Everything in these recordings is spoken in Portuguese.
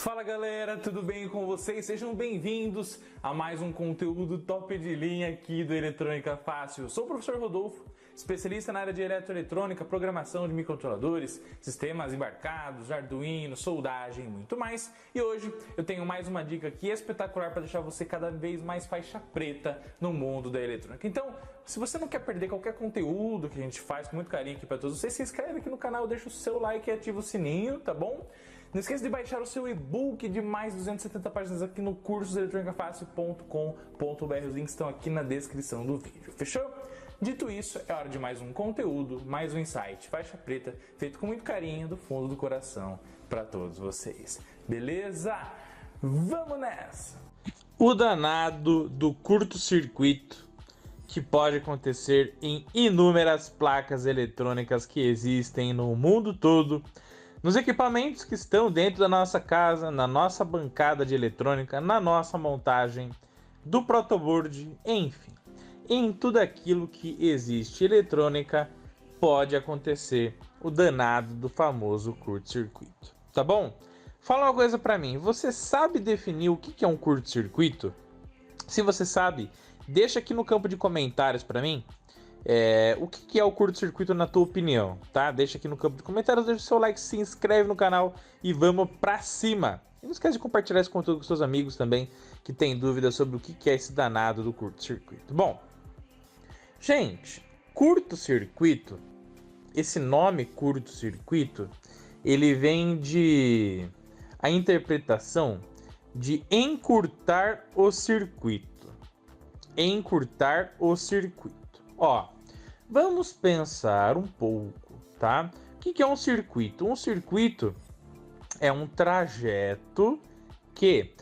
Fala galera, tudo bem com vocês? Sejam bem-vindos a mais um conteúdo top de linha aqui do Eletrônica Fácil. Eu sou o professor Rodolfo, especialista na área de eletroeletrônica, programação de microcontroladores, sistemas embarcados, Arduino, soldagem e muito mais. E hoje eu tenho mais uma dica aqui espetacular para deixar você cada vez mais faixa preta no mundo da eletrônica. Então, se você não quer perder qualquer conteúdo que a gente faz com muito carinho aqui para todos vocês, se inscreve aqui no canal, deixa o seu like e ativa o sininho, tá bom? Não esqueça de baixar o seu e-book de mais 270 páginas aqui no cursos.eletronicafácil.com.br. Os links estão aqui na descrição do vídeo, fechou? Dito isso, é hora de mais um conteúdo, mais um insight, faixa preta, feito com muito carinho do fundo do coração para todos vocês. Beleza? Vamos nessa! O danado do curto-circuito que pode acontecer em inúmeras placas eletrônicas que existem no mundo todo, nos equipamentos que estão dentro da nossa casa, na nossa bancada de eletrônica, na nossa montagem do protoboard, enfim, em tudo aquilo que existe eletrônica pode acontecer o danado do famoso curto-circuito, tá bom? Fala uma coisa pra mim, você sabe definir o que é um curto-circuito? Se você sabe, deixa aqui no campo de comentários pra mim. O que é o curto-circuito na tua opinião, tá? Deixa aqui no campo de comentários, deixa o seu like, se inscreve no canal e vamos pra cima. E não esquece de compartilhar esse conteúdo com seus amigos também, que tem dúvidas sobre o que é esse danado do curto-circuito. Bom, gente, curto-circuito, esse nome curto-circuito, ele vem de a interpretação de encurtar o circuito. Encurtar o circuito. Ó, vamos pensar um pouco, tá? O que é um circuito? Um circuito é um trajeto que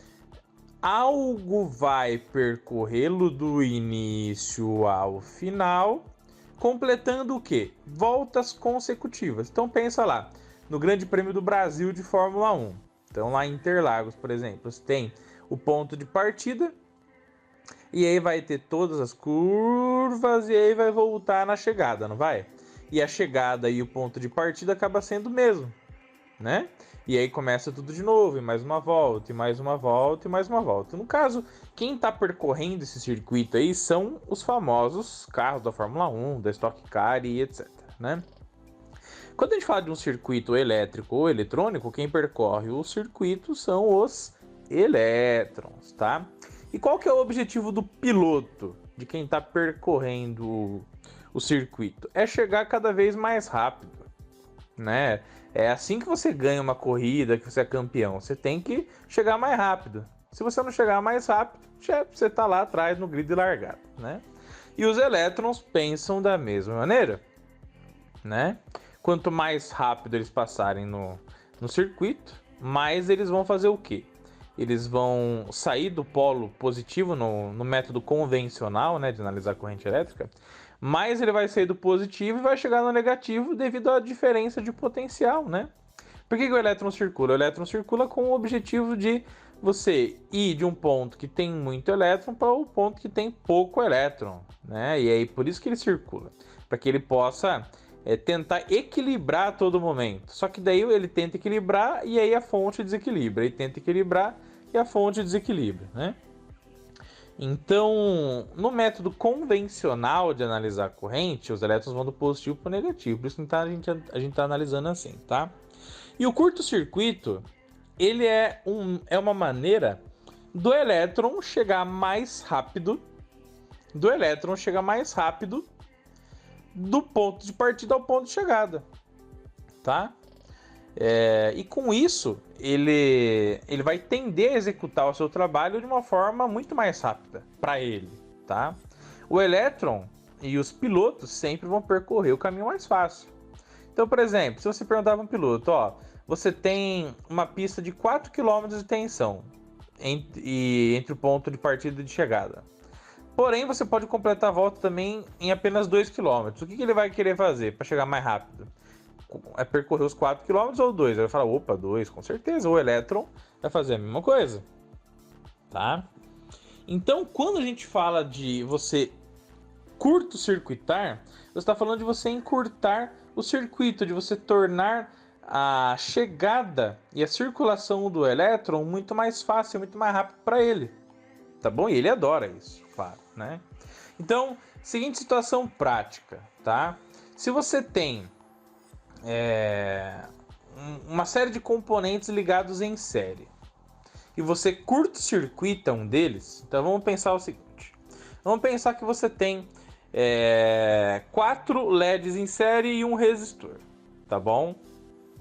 algo vai percorrê-lo do início ao final, completando o quê? Voltas consecutivas. Então pensa lá, no Grande Prêmio do Brasil de Fórmula 1. Então lá em Interlagos, por exemplo, você tem o ponto de partida, e aí vai ter todas as curvas e aí vai voltar na chegada, não vai? E a chegada e o ponto de partida acaba sendo o mesmo, né? E aí começa tudo de novo, e mais uma volta, e mais uma volta, e mais uma volta. No caso, quem está percorrendo esse circuito aí são os famosos carros da Fórmula 1, da Stock Car e etc, né? Quando a gente fala de um circuito elétrico ou eletrônico, quem percorre o circuito são os elétrons, tá? E qual que é o objetivo do piloto, de quem está percorrendo o circuito? É chegar cada vez mais rápido, né? É assim que você ganha uma corrida, que você é campeão. Você tem que chegar mais rápido. Se você não chegar mais rápido, você está lá atrás no grid de largada, né? E os elétrons pensam da mesma maneira, né? Quanto mais rápido eles passarem no circuito, mais eles vão fazer o quê? Eles vão sair do polo positivo no método convencional, né, de analisar a corrente elétrica, mas ele vai sair do positivo e vai chegar no negativo devido à diferença de potencial, né? Por que o elétron circula? O elétron circula com o objetivo de você ir de um ponto que tem muito elétron para o ponto que tem pouco elétron, né? E aí por isso que ele circula, para que ele possa tentar equilibrar a todo momento. Só que daí ele tenta equilibrar e aí a fonte desequilibra. Ele tenta equilibrar e a fonte desequilibra, né? Então, no método convencional de analisar a corrente, os elétrons vão do positivo para o negativo. Por isso que a gente está analisando assim, tá? E o curto-circuito, ele é uma maneira do elétron chegar mais rápido, do ponto de partida ao ponto de chegada, tá? E com isso, ele vai tender a executar o seu trabalho de uma forma muito mais rápida para ele, tá? O elétron e os pilotos sempre vão percorrer o caminho mais fácil. Então, por exemplo, se você perguntar para um piloto, ó, você tem uma pista de 4 km de tensão entre o ponto de partida e de chegada. Porém, você pode completar a volta também em apenas 2 km. O que ele vai querer fazer para chegar mais rápido? É percorrer os 4 km ou 2? Ele vai falar, opa, 2, com certeza. O elétron vai fazer a mesma coisa, tá? Então, quando a gente fala de você curto-circuitar, você está falando de você encurtar o circuito, de você tornar a chegada e a circulação do elétron muito mais fácil, muito mais rápido para ele, tá bom? E ele adora isso, claro, né? Então, seguinte situação prática, tá? Se você tem uma série de componentes ligados em série e você curto-circuita um deles, então vamos pensar o seguinte: vamos pensar que você tem 4 LEDs em série e um resistor, tá bom?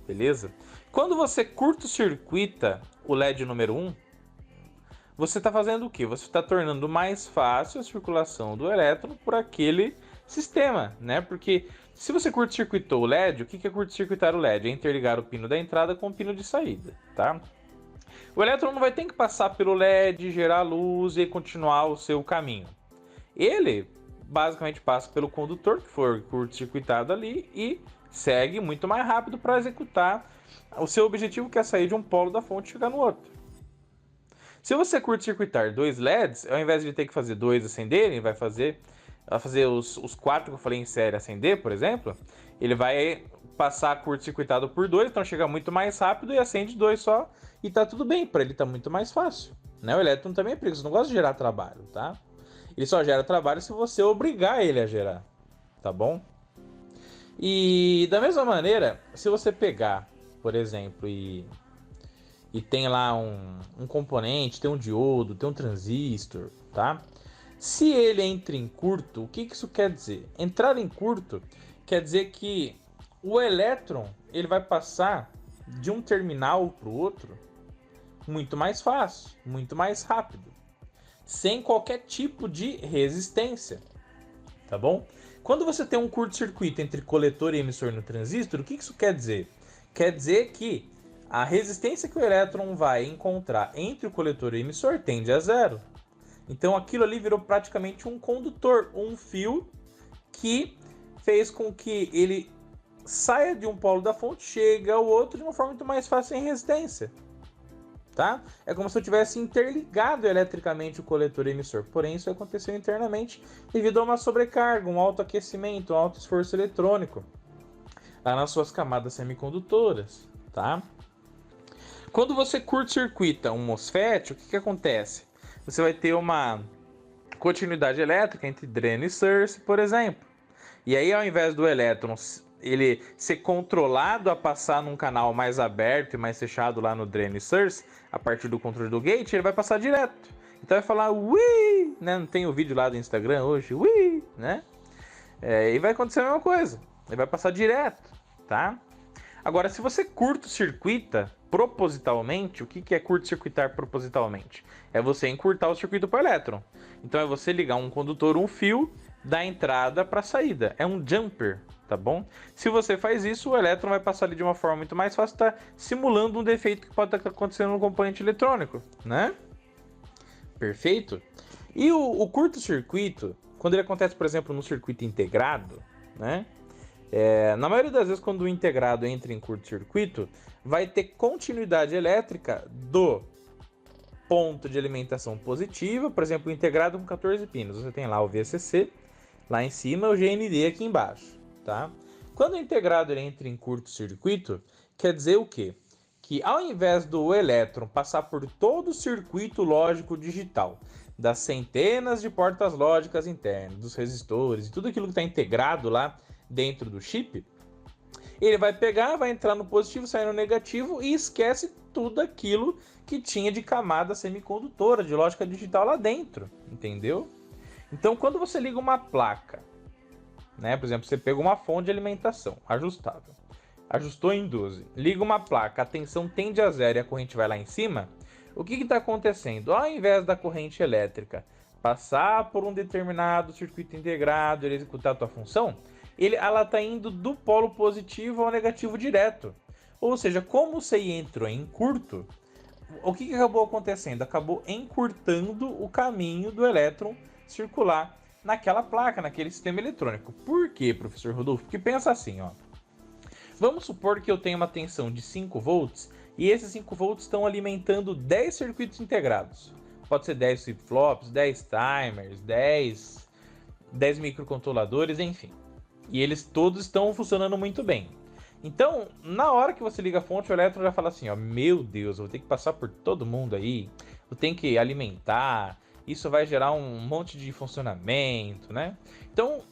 Beleza? Quando você curto-circuita o LED número 1, você está fazendo o quê? Você está tornando mais fácil a circulação do elétron por aquele sistema, né? Porque se você curto-circuitou o LED, o que é curto-circuitar o LED? É interligar o pino da entrada com o pino de saída, tá? O elétron não vai ter que passar pelo LED, gerar luz e continuar o seu caminho. Ele basicamente passa pelo condutor que for curto-circuitado ali e segue muito mais rápido para executar o seu objetivo, que é sair de um polo da fonte e chegar no outro. Se você curto-circuitar 2 LEDs, ao invés de ter que fazer 2 acenderem, vai fazer os 4 que eu falei em série acender, por exemplo, ele vai passar curto-circuitado por 2, então chega muito mais rápido e acende 2 só, e tá tudo bem, para ele tá muito mais fácil, né? O elétron também é preguiçoso, não gosta de gerar trabalho, tá? Ele só gera trabalho se você obrigar ele a gerar, tá bom? E da mesma maneira, se você pegar, por exemplo, e tem lá um componente, tem um diodo, tem um transistor, tá? Se ele entra em curto, o que isso quer dizer? Entrar em curto quer dizer que o elétron ele vai passar de um terminal para o outro muito mais fácil, muito mais rápido, sem qualquer tipo de resistência, tá bom? Quando você tem um curto-circuito entre coletor e emissor no transistor, o que isso quer dizer? Quer dizer que a resistência que o elétron vai encontrar entre o coletor e o emissor tende a zero. Então aquilo ali virou praticamente um condutor, um fio que fez com que ele saia de um polo da fonte, chegue ao outro de uma forma muito mais fácil sem resistência. Tá? É como se eu tivesse interligado eletricamente o coletor e o emissor. Porém, isso aconteceu internamente devido a uma sobrecarga, um alto aquecimento, um alto esforço eletrônico lá nas suas camadas semicondutoras. Tá? Quando você curto-circuita um MOSFET, o que acontece? Você vai ter uma continuidade elétrica entre dreno e source, por exemplo. E aí, ao invés do elétron ele ser controlado a passar num canal mais aberto e mais fechado lá no drain e source, a partir do controle do gate, ele vai passar direto. Então vai falar ui, né? Não tem o vídeo lá do Instagram hoje, ui, né? E vai acontecer a mesma coisa. Ele vai passar direto, tá? Agora, se você curto-circuita propositalmente, o que é curto-circuitar propositalmente? É você encurtar o circuito para o elétron. Então é você ligar um condutor, um fio, da entrada para a saída. É um jumper, tá bom? Se você faz isso, o elétron vai passar ali de uma forma muito mais fácil, tá simulando um defeito que pode estar acontecendo no componente eletrônico, né? Perfeito? E o curto-circuito, quando ele acontece, por exemplo, no circuito integrado, né? Na maioria das vezes, quando o integrado entra em curto-circuito, vai ter continuidade elétrica do ponto de alimentação positiva, por exemplo, integrado com 14 pinos. Você tem lá o VCC lá em cima, o GND aqui embaixo, tá? Quando o integrado ele entra em curto-circuito, quer dizer o quê? Que ao invés do elétron passar por todo o circuito lógico digital, das centenas de portas lógicas internas, dos resistores e tudo aquilo que está integrado lá dentro do chip, ele vai pegar, vai entrar no positivo, sair no negativo e esquece tudo aquilo que tinha de camada semicondutora, de lógica digital lá dentro, entendeu? Então, quando você liga uma placa, né, por exemplo, você pega uma fonte de alimentação ajustável, ajustou em 12, liga uma placa, a tensão tende a zero e a corrente vai lá em cima, o que está acontecendo? Ao invés da corrente elétrica passar por um determinado circuito integrado e executar a sua função, ela está indo do polo positivo ao negativo direto. Ou seja, como você entrou em curto, o que acabou acontecendo? Acabou encurtando o caminho do elétron circular naquela placa, naquele sistema eletrônico. Por quê, professor Rodolfo? Porque pensa assim, ó. Vamos supor que eu tenho uma tensão de 5 volts e esses 5 volts estão alimentando 10 circuitos integrados. Pode ser 10 flip-flops, 10 timers, 10 microcontroladores, enfim. E eles todos estão funcionando muito bem. Então, na hora que você liga a fonte, o elétron já fala assim, ó, meu Deus, eu vou ter que passar por todo mundo aí, eu tenho que alimentar, isso vai gerar um monte de funcionamento, né? Então,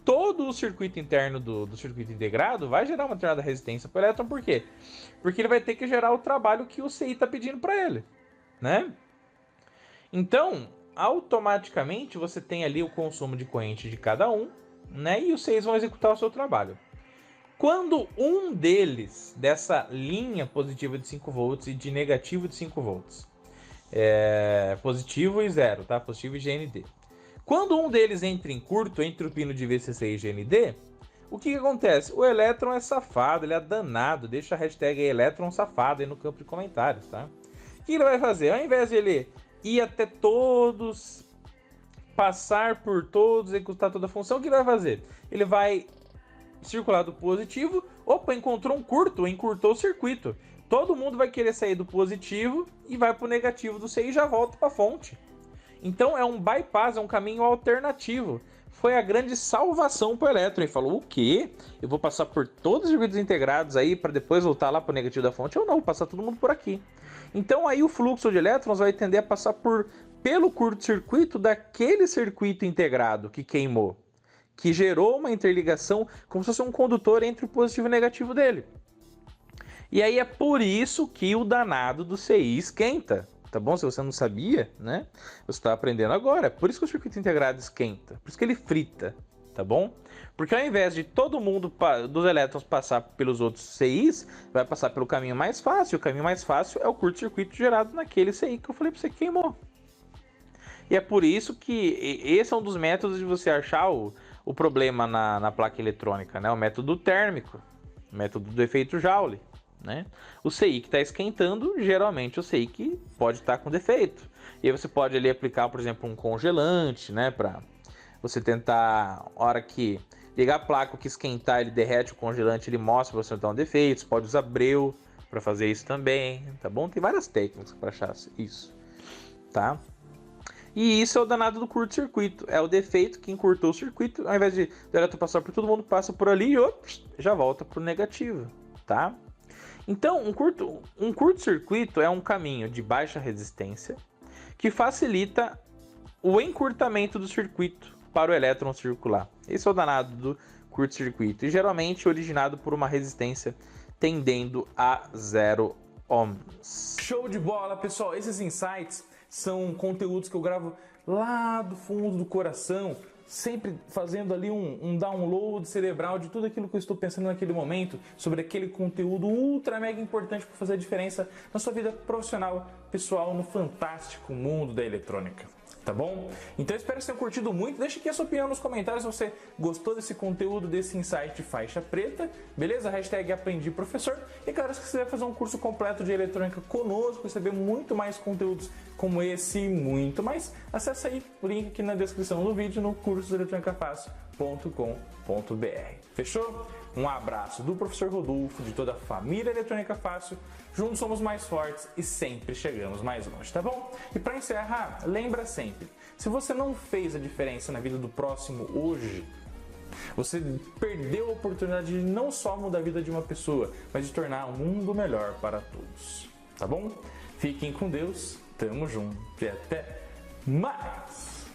todo o circuito interno do circuito integrado vai gerar uma determinada resistência para o elétron, por quê? Porque ele vai ter que gerar o trabalho que o CI está pedindo para ele, né? Então, automaticamente você tem ali o consumo de corrente de cada um, né? E os CIs vão executar o seu trabalho. Quando um deles, dessa linha positiva de 5 volts e de negativo de 5 volts, positivo e zero, tá? Positivo e GND. Quando um deles entra em curto, entre o pino de VCC e GND, o que acontece? O elétron é safado, ele é danado, deixa a hashtag elétron safado aí no campo de comentários, tá? O que ele vai fazer? Ao invés de ele ir até todos, passar por todos, executar toda a função, o que ele vai fazer? Ele vai circular do positivo, opa, encontrou um curto, encurtou o circuito. Todo mundo vai querer sair do positivo e vai para o negativo do CI e já volta para a fonte. Então é um bypass, é um caminho alternativo. Foi a grande salvação para o elétron. Ele falou, o quê? Eu vou passar por todos os circuitos integrados aí para depois voltar lá para o negativo da fonte? Ou não, vou passar todo mundo por aqui. Então aí o fluxo de elétrons vai tender a passar pelo curto-circuito daquele circuito integrado que queimou, que gerou uma interligação como se fosse um condutor entre o positivo e o negativo dele. E aí é por isso que o danado do CI esquenta, tá bom? Se você não sabia, né? Você está aprendendo agora. É por isso que o circuito integrado esquenta, por isso que ele frita, tá bom? Porque ao invés de todo mundo dos elétrons passar pelos outros CIs, vai passar pelo caminho mais fácil. O caminho mais fácil é o curto-circuito gerado naquele CI que eu falei para você que queimou. E é por isso que esse é um dos métodos de você achar o problema na placa eletrônica, né? O método térmico, o método do efeito Joule, né? O CI que está esquentando, geralmente o CI que pode estar com defeito. E aí você pode ali aplicar, por exemplo, um congelante, né? Para você tentar, a hora que ligar a placa, o que esquentar, ele derrete o congelante, ele mostra para você então um defeito. Você pode usar breu para fazer isso também, tá bom? Tem várias técnicas para achar isso, tá? E isso é o danado do curto-circuito. É o defeito que encurtou o circuito. Ao invés de o elétron passar por todo mundo, passa por ali e já volta para o negativo, tá? Então, um curto-circuito é um caminho de baixa resistência que facilita o encurtamento do circuito para o elétron circular. Esse é o danado do curto-circuito. E geralmente originado por uma resistência tendendo a 0 ohms. Show de bola, pessoal! Esses insights são conteúdos que eu gravo lá do fundo do coração, sempre fazendo ali um download cerebral de tudo aquilo que eu estou pensando naquele momento, sobre aquele conteúdo ultra mega importante para fazer a diferença na sua vida profissional, pessoal, no fantástico mundo da eletrônica. Tá bom? Então eu espero que vocês tenham curtido muito. Deixa aqui a sua opinião nos comentários se você gostou desse conteúdo, desse insight de faixa preta. Beleza? Hashtag aprendi professor. E claro, se você quiser fazer um curso completo de eletrônica conosco, receber muito mais conteúdos como esse e muito mais, acessa aí o link aqui na descrição do vídeo no cursoeletronicafácil.com.br. Fechou? Um abraço do professor Rodolfo, de toda a família Eletrônica Fácil. Juntos somos mais fortes e sempre chegamos mais longe, tá bom? E para encerrar, lembra sempre, se você não fez a diferença na vida do próximo hoje, você perdeu a oportunidade de não só mudar a vida de uma pessoa, mas de tornar o mundo melhor para todos, tá bom? Fiquem com Deus, tamo junto e até mais!